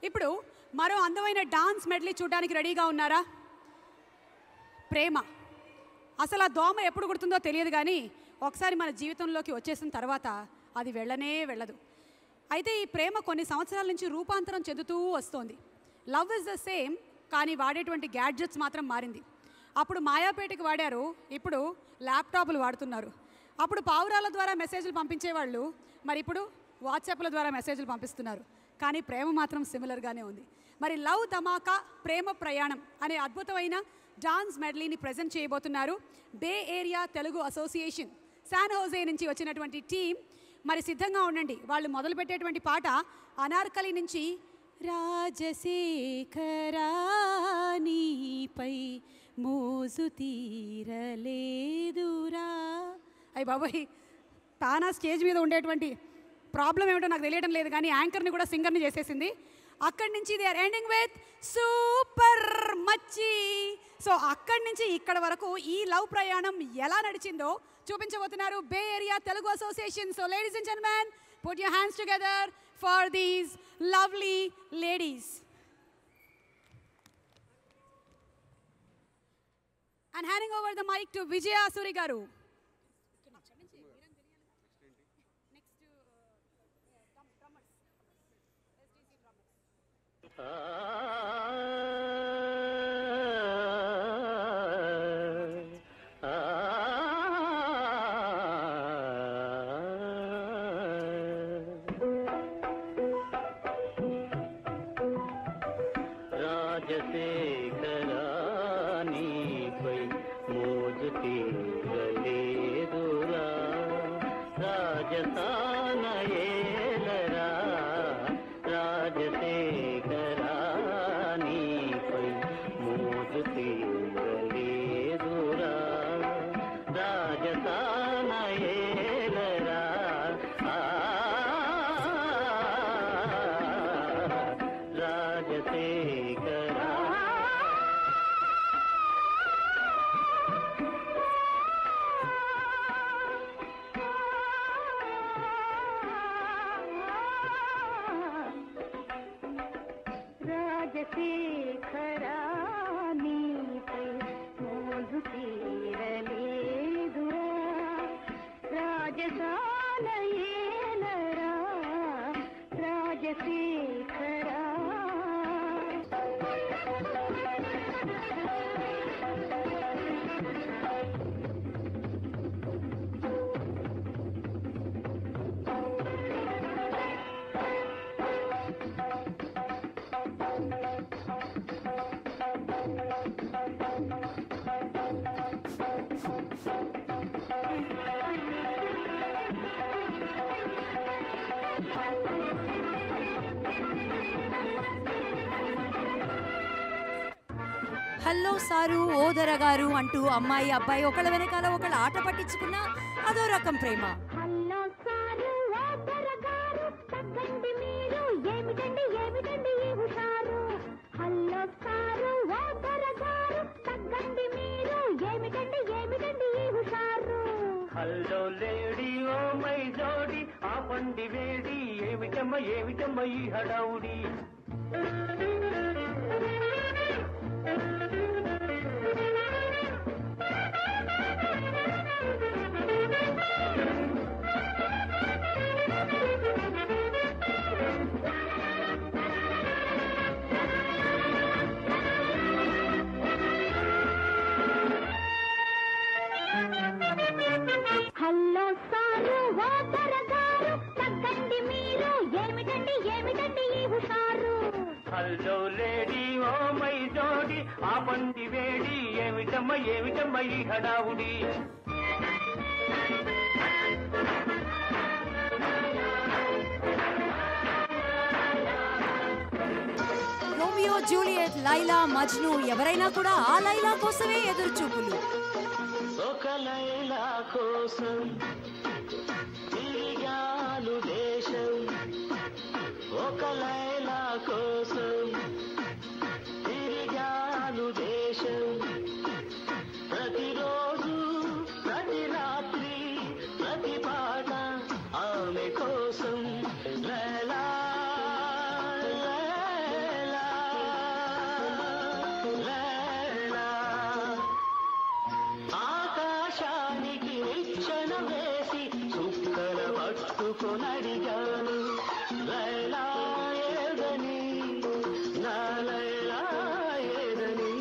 ఇప్పుడు మరో అందమైన డాన్స్ మెడ్లీ చూడడానికి రెడీగా ఉన్నారా? ప్రేమ అసలు ఆ దోమ ఎప్పుడు కుడుతుందో తెలియదు, కానీ ఒకసారి మన జీవితంలోకి వచ్చేసిన తర్వాత అది వెళ్ళనే వెళ్ళదు. అయితే ఈ ప్రేమ కొన్ని సంవత్సరాల నుంచి రూపాంతరం చెందుతూ వస్తోంది. లవ్ ఇస్ ద సేమ్, కానీ వాడేటువంటి గ్యాడ్జెట్స్ మాత్రం మారింది. అప్పుడు మాయాపేటకి వాడారు, ఇప్పుడు ల్యాప్టాప్లు వాడుతున్నారు. అప్పుడు పావురాల ద్వారా మెసేజ్లు పంపించేవాళ్ళు, మరి ఇప్పుడు వాట్సాప్ల ద్వారా మెసేజ్లు పంపిస్తున్నారు. కానీ ప్రేమ మాత్రం సిమిలర్గానే ఉంది. మరి లవ్ ధమాకా ప్రేమ ప్రయాణం అనే అద్భుతమైన డాన్స్ మెడ్లీని ప్రజెంట్ చేయబోతున్నారు bay area Telugu association San Jose నుంచి వచ్చినటువంటి టీం. మరి సిద్ధంగా ఉండండి. వాళ్ళు మొదలుపెట్టేటువంటి పాట అనార్కలి నుంచి రాజశేఖరా నీపై మోజు తీరలేదురా. అయ్యి బాబాయ్, తానా స్టేజ్ మీద ఉండేటువంటి ప్రాబ్లం ఏమిటో నాకు తెలియడం లేదు, కానీ యాంకర్ని కూడా సింగర్ని చేసేసింది. అక్కడి నుంచి they are ending with super Machi. So అక్కడి నుంచి ఇక్కడ వరకు ఈ లవ్ ప్రయాణం ఎలా నడిచిందో చూపించబోతున్నారు bay area Telugu association. So ladies and gentlemen, put your hands together for these lovely ladies. And handing over the mic to Vijaya Suri garu. Hello sir ఓదర గారు అంటూ అమ్మాయి అబ్బాయి ఒకళ్ళ వెనకాల ఒకళ్ళ ఆట పట్టించుకున్న అదో రకం ప్రేమ. హలో లేడీ ఓ మై జోడి ఆపండి వేడి ఏమిటమ్మ ఏమిటమ్మ ఈ హడావుడి. హలో సారు ఓదర గారు తగ్గండి మీరు ఏమిటండి ఏమిటండి ఈ హుషారు. హలో లేడీ ఓ మై జోడి ఆపండి వేడి ఏమిటమ్మ ఏమిటమ్మ ఈ హడావుడి. రోమియో జూలియట్, లైలా మజ్ను, ఎవరైనా కూడా ఆ లైలా కోసమే ఎదురు చూపులు. ఒక లైలా కోసం తిరిగాను దేశం, ఒక లైలా కోసం తిరిగాను దేశం. ప్రతిరోజు ప్రతి రాత్రి ఆమె కోసం లైలా లైలా లైలా ఆకాశానికి నిచ్చెన వేసి చుక్కల పట్టుకొనడిగాను లైలా ఏదని నా లైలా ఏదని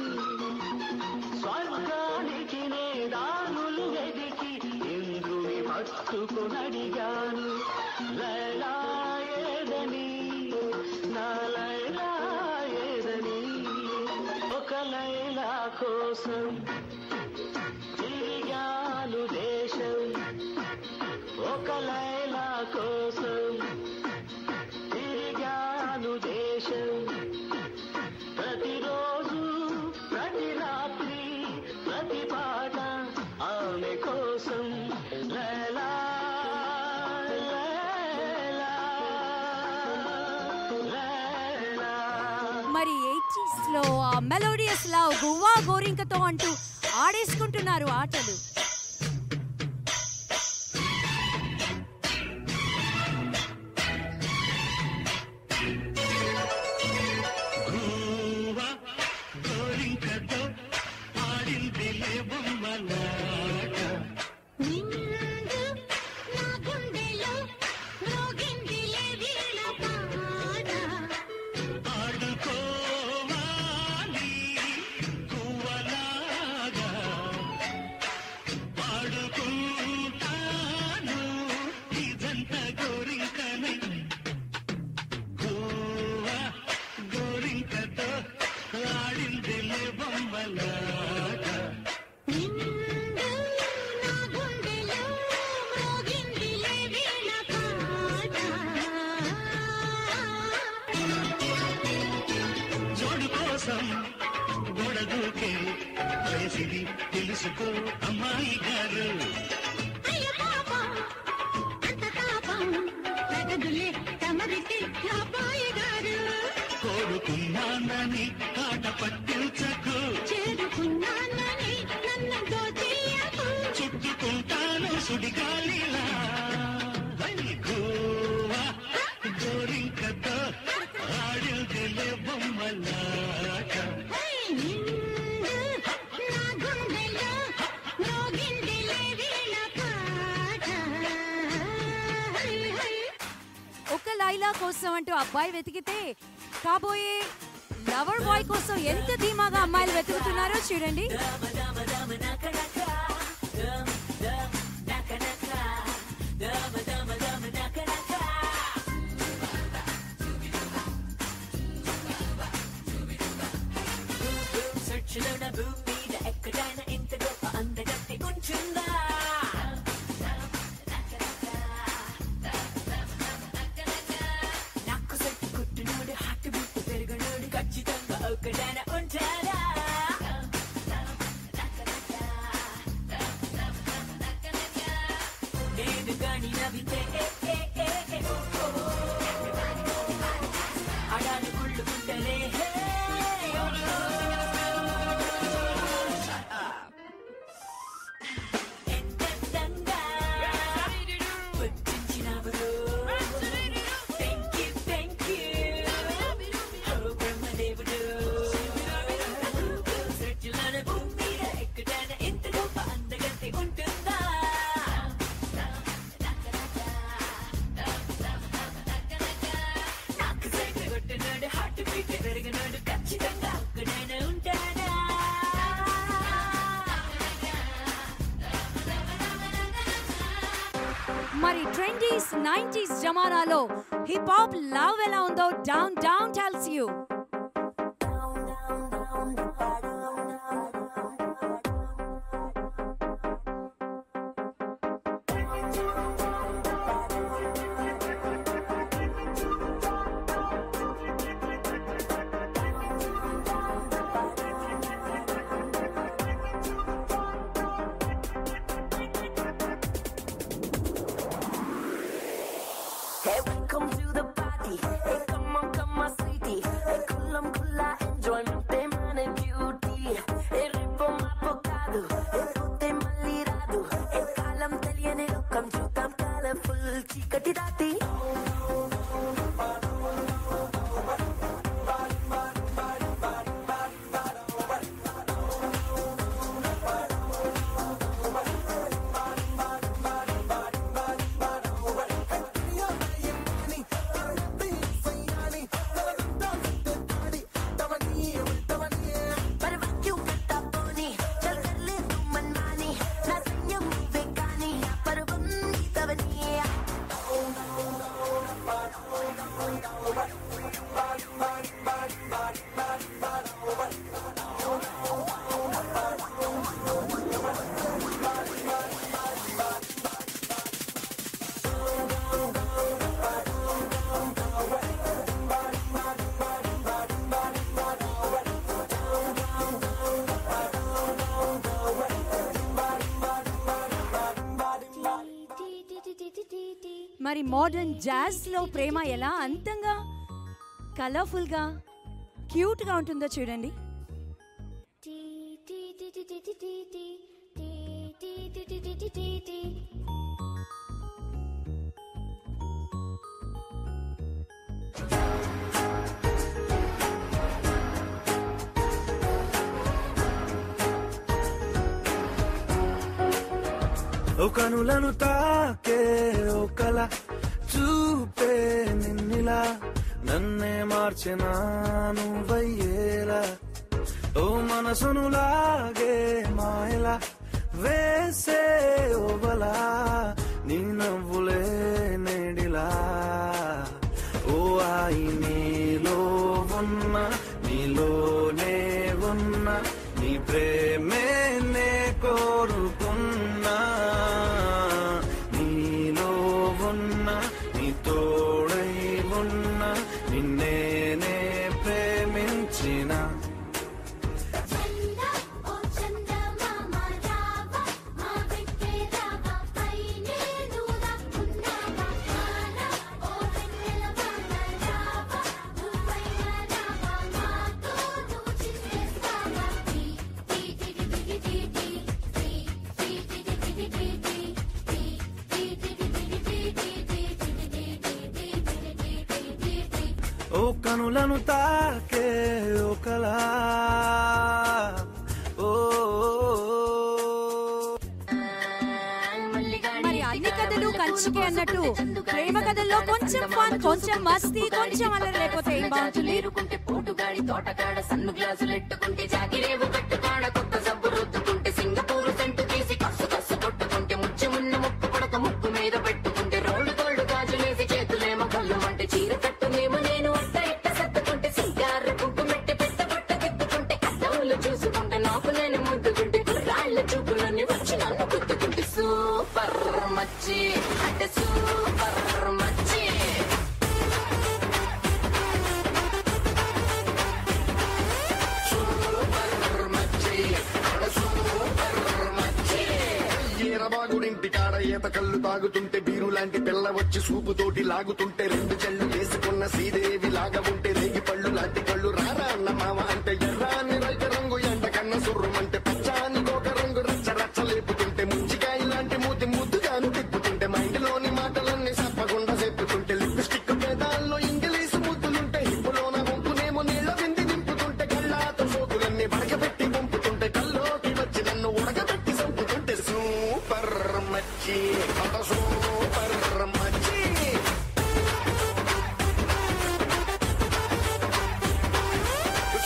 స్వర్గానికి నే దారులు వెదికి ఇంద్రుని పట్టుకొనడిగాను లైలా ఏదని నా లైలా ఏదని ఒక లైలా కోసం తిరిగాను దేశం ఒక లైలా కోసం తిరిగాను దేశం ప్రతిరోజు ప్రతి రాత్రి ప్రతి పాట ఆమె కోసం లైలా లైలా లైలా మరి 80s లో ఆ మెలోడియస్ లవ్ గువ్వా గోరింకతో అంటూ ఆడేసుకుంటున్నారు ఆటలు. గువ్వా గోరింకతో ఆడిందిలే బొమ్మలాట నిండు నా గుండెలో మ్రోగిందిలే వీణ పాట ఆడుకోవాలి గువ్వలాగా పాడుకుంటాను ఇదంత గోరింకనే గువ్వా గోరింకతో ఆడిందిలే బొమ్మలాట నిండు నా గుండెలో మ్రోగిందిలే వీణ పాట జోడు కోసం గొడదూకే వయసిది తెలుసుకో అమ్మాయి గారు అయ్య పాపం అంత తాపం తగదులే తమరితే అబ్బాయి గారు కోరుకున్నానని ఆట పట్టించకు చేరుకున్నానని నన్ను దోచేయకు చుట్టుకుంటాను సుడిగాలిలా గువ్వా గోరింకతో ఆడిందిలే బొమ్మలాట నిండు నా గుండెలో మ్రోగిందిలే వీణ పాట ఒక లైలా కోసం అంటూ అబ్బాయి వెతికితే కాబోయే లవర్ బాయ్ కోసం ఎంత ధీమాగా అమ్మాయిలు వెతుకుతున్నారో చూడండి. మరి ట్రెండీస్ 90s జమానాలో హిప్ హాప్ లవ్ ఎలా ఉందో down down tells you. Hey, welcome to the party. Hey, come on, sweetie. Hey, kulla enjoyment, hey, man and beauty. Hey, ripple avocado. Hey, putte malli radu. Hey, kalam teliyane lokam chutam colorful చీకటి దాటి మరి modern jazz లో ప్రేమ ఎలా అంతంగా colourful గా cute గా ఉంటుందో చూడండి. ఓ కనులను తాకే ఓ కల చూపే నిన్నిలా నన్నే మార్చెనా నువ్వయ్యేలా ఓ మనసును లాగే మాయలా వేసే ఓవలా నీ నవ్వులే నేడిలా ఓ ఆయి నీలో ఉన్న నీలోనే ఉన్న నీ ప్రేమే నే కోరుకున్నా నీలో ఉన్న నీ తోడై ఉన్న నిన్నేనే ప్రేమించిన ఓ కనులను తాకే ఓ కలా ఓ మరి అన్ని కథలు కంచికే అన్నట్టు ప్రేమ కథల్లో కొంచెం ఫన్, కొంచెం మస్తీ, కొంచెం అల్లరి లేకపోతే ఏం బాగుంటుంది? పోటుగాడి తోటకాడ సన్ను గ్లాసులు ఎట్టుకుంటే జాగిరేవు కట్టుకాడ కొత్త సబ్బు రుద్దుకుంటే సింగపూరు సెంటు తీసి కస్సు కస్సు కొట్టుకుంటే ముచ్చమున్న ముక్కు పడక ముక్కు మీద పెట్టుకుంటే రోడ్డు గోల్డ్ గాజులేసి చేతులేమో కళ్ళు అంటే చీర కట్టునేమో నేను అట్ట ఇట్ట సత్తుకుంటే సింగారు కుంకుమెట్టి పెద్ద బట్ట తిప్పుకుంటే అద్దములు చూసుకుంటే నాకు నేను ముద్దుకుంటే కుర్రాళ్ళ చూపులన్నీ వచ్చి నన్ను గుద్దుకుంటే సూపర్ మచ్చి అంటే సూపర్ మచ్చి బాగుడింటి కాడ ఈత కళ్ళు తాగుతుంటే బీరు లాంటి పిల్ల వచ్చి సూపుతోటి లాగుతుంటే రెండు చెళ్ళు వేసుకున్న శ్రీదేవి లాగా ఉంటే రేగి పళ్ళు లాంటి కళ్ళు రారా అన్న మామ అంటే ఎర్రాని రైత రంగు ఎండ కన్న సుర్రమంటే పచ్చాని ఒక రంగు రచ్చ రచ్చ లేపుతుంటే ముంచికాయ లాంటి మూతి ముద్దుగాను తిప్పుతుంటే మైండ్లోని మాటలన్నీ చెప్పకుండా చెప్పుతుంటే లిప్స్టిక్ పేదాల్లో ఇంగ్లీషు ముద్దులుంటే హిప్పులోన వంపునేమో నీళ్ళ వింది నింపుతుంటే కళ్ళాతో సోకులన్నీ బడకబెట్టి పంపుతుంటే కల్లోకి వచ్చి నన్ను ఉడకబెట్టి చంపుతుంటే సూపర్ మచ్చి సూపర్ మచ్చి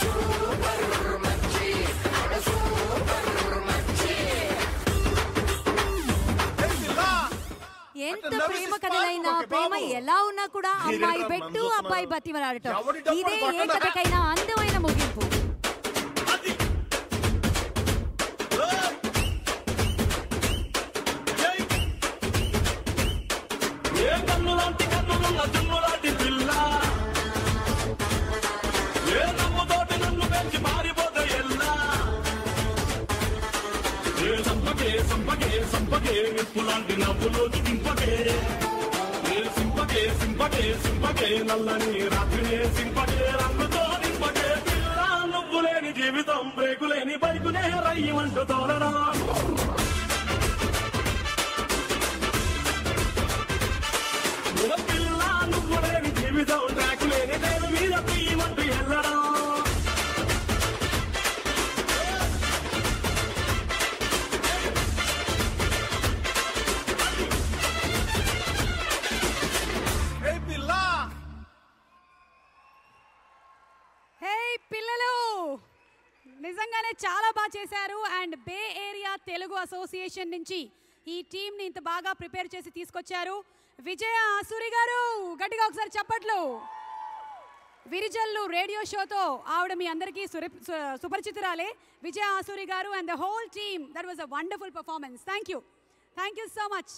సూపర్ మచ్చి సూపర్ మచ్చి. ఎంత ప్రేమ కథలైనా ప్రేమ ఎలా ఉన్నా కూడా అమ్మాయి పెట్టు అబ్బాయి బతిమలాడటం ఇదే ఏ కథకైనా అందమైన ముగింపు. సంపగే నిప్పులాంటి నవ్వులోకి దింపగే సింపగే సింపగే సింపగే నల్లని రాత్రినే సింపగే రంగుతో నింపగే పిల్ల నువ్వు లేని జీవితం బ్రేకు లేని బైకునే రయ్యమంటూ తోలరా. పిల్ల నువ్వు లేని జీవితం ట్రాకు లేని నేను మీద తీయమంటూ వెళ్ళడం హే పిల్లలు, నిజంగానే చాలా బాగా చేశారు. And bay area Telugu association నుంచి ఈ టీంని ఇంత బాగా ప్రిపేర్ చేసి తీసుకొచ్చారు. విజయ ఆసూరి గారు, గట్టిగా ఒకసారి చప్పట్లు. విరిజల్లు రేడియో షోతో ఆవిడ మీ అందరికీ సుపరిచితురాలే. విజయ ఆసూరి గారు and the whole team, that was a wonderful performance. Thank you so much.